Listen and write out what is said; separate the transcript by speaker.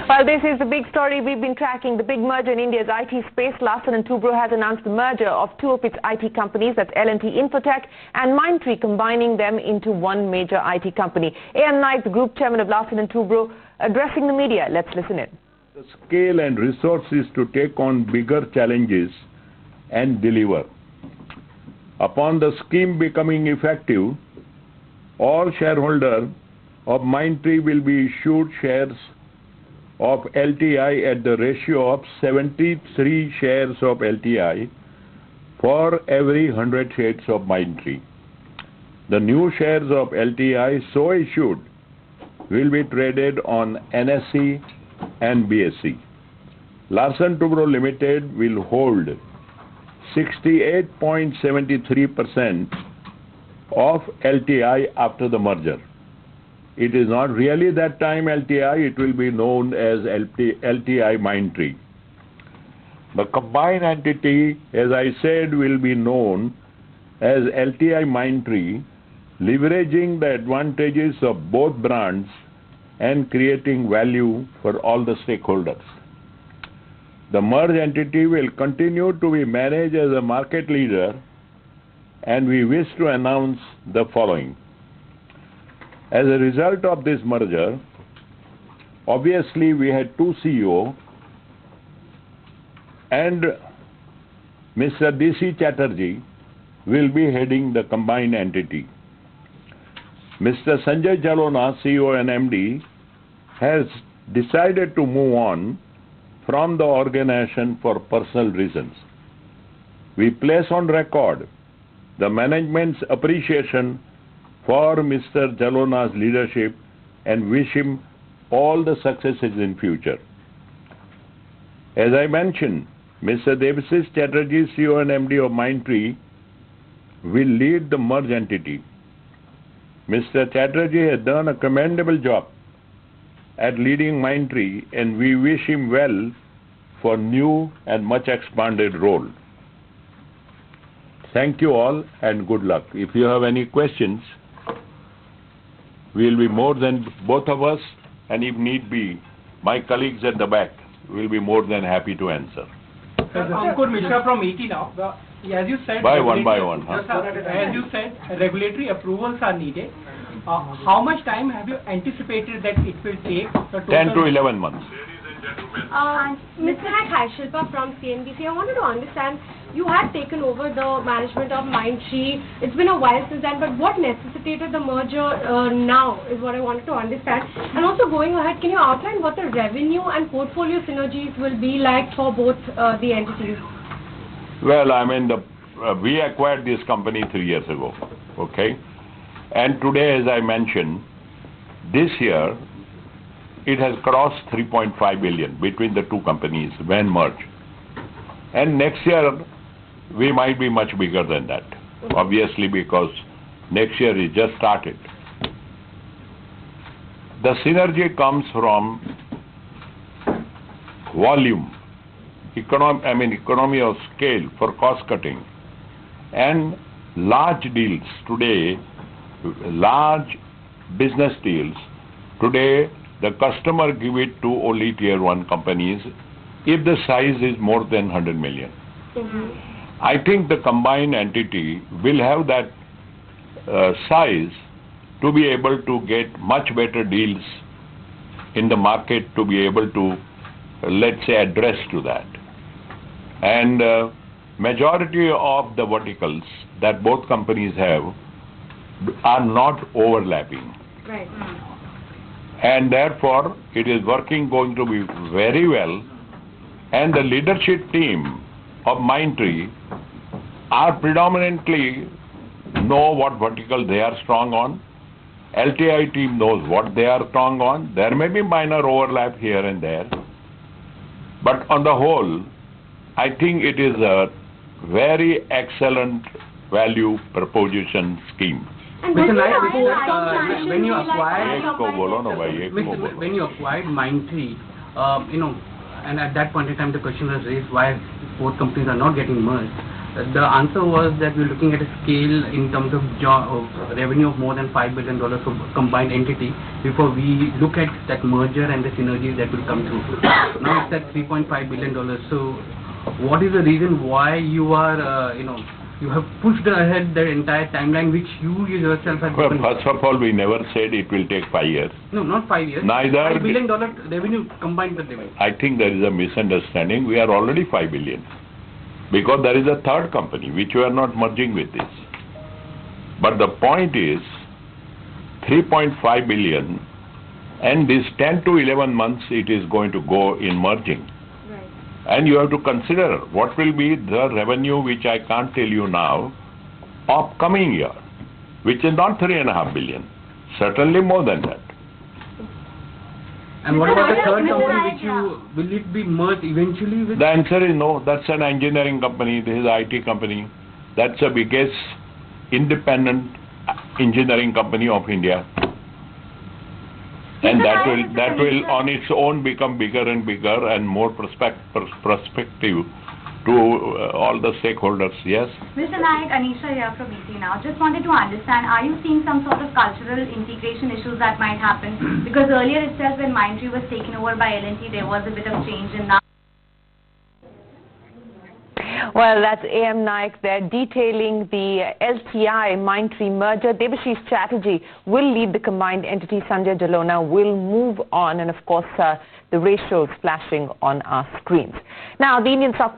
Speaker 1: Well, this is the big story we've been tracking. The big merger in India's IT space. Larsen & Toubro has announced the merger of two of its IT companies, that's L&T Infotech and MindTree, combining them into one major IT company. A.N. Naik, the group chairman of Larsen & Toubro, addressing the media. Let's listen in.
Speaker 2: The scale and resources to take on bigger challenges and deliver. Upon the scheme becoming effective, all shareholders of MindTree will be issued shares of LTI at the ratio of 73 shares of LTI for every 100 shares of MindTree. The new shares of LTI so issued will be traded on NSE and BSE. Larsen & Toubro Limited will hold 68.73% of LTI after the merger. It is not really that time LTI, it will be known as LTI MindTree. The combined entity, as I said, will be known as LTI MindTree, leveraging the advantages of both brands and creating value for all the stakeholders. The merged entity will continue to be managed as a market leader, and we wish to announce the following. As a result of this merger, obviously we had two CEOs, and Mr. D.C. Chatterjee will be heading the combined entity. Mr. Sanjay Jalona, CEO and MD, has decided to move on from the organization for personal reasons. We place on record the management's appreciation for Mr. Jalona's leadership and wish him all the successes in future. As I mentioned, Mr. Devashish Chatterjee, CEO and MD of MindTree, will lead the merged entity. Mr. Chatterjee has done a commendable job at leading MindTree, and we wish him well for new and much expanded role. Thank you all and good luck. If you have any questions, we'll be more than both of us, and if need be, my colleagues at the back will be more than happy to answer.
Speaker 3: Ankur Mishra from ET now. As you said,
Speaker 2: by one.
Speaker 3: As you said, regulatory approvals are needed. How much time have you anticipated that it will take?
Speaker 2: 10 to 11 months.
Speaker 4: Mr. Hi, Shilpa from CNBC. I wanted to understand, you had taken over the management of MindTree. It's been a while since then, but what necessitated the merger now is what I wanted to understand. And also going ahead, can you outline what the revenue and portfolio synergies will be like for both the entities?
Speaker 2: Well, I mean, we acquired this company 3 years ago, okay? And today, as I mentioned, this year, it has crossed 3.5 billion between the two companies when merged. And next year, we might be much bigger than that, obviously, because next year is just started. The synergy comes from volume, economy of scale for cost cutting, and large deals today, large business deals. Today, the customer give it to only tier 1 companies if the size is more than 100 million. I think the combined entity will have that size to be able to get much better deals in the market, to be able to, let's say, address to that. And majority of the verticals that both companies have are not overlapping.
Speaker 4: Right.
Speaker 2: And therefore, it is going to be very well. And the leadership team of MindTree are predominantly know what vertical they are strong on. LTI team knows what they are strong on. There may be minor overlap here and there. But on the whole, I think it is a very excellent value proposition scheme.
Speaker 3: Mr. Naik, when you acquired MindTree, and at that point in time the question was raised why both companies are not getting merged.
Speaker 5: the answer was that we're looking at a scale in terms of revenue of more than $5 billion for combined entity before we look at that merger and the synergies that will come through. Now it's at $3.5 billion. So what is the reason why you are, you have pushed ahead the entire timeline which you yourself have
Speaker 2: Well,
Speaker 5: given?
Speaker 2: first of all, we never said it will take 5 years.
Speaker 5: No, not 5 years.
Speaker 2: Neither.
Speaker 5: $5 billion revenue combined with revenue.
Speaker 2: I think there is a misunderstanding. We are already 5 billion. Because there is a third company which we are not merging with this. But the point is 3.5 billion, and this 10 to 11 months it is going to go in merging. And you have to consider what will be the revenue, which I can't tell you now, of coming year, which is not 3.5 billion, certainly more than that.
Speaker 5: And what about the third company which will it be merged eventually with?
Speaker 2: The answer is no. That's an engineering company. This is an IT company. That's the biggest independent engineering company of India. And that will on its own become bigger and bigger and more prospective to all the stakeholders. Yes?
Speaker 6: Mr. Naik, Anisha here from ET now. Just wanted to understand, are you seeing some sort of cultural integration issues that might happen? Because earlier itself when MindTree was taken over by L&T, there was a bit of change in that.
Speaker 1: Well, that's A.M. Naik there detailing the LTI MindTree merger. Debashish Chatterjee will lead the combined entity. Sanjay Jalona will move on, and of course the ratios flashing on our screens. Now, the Indian stock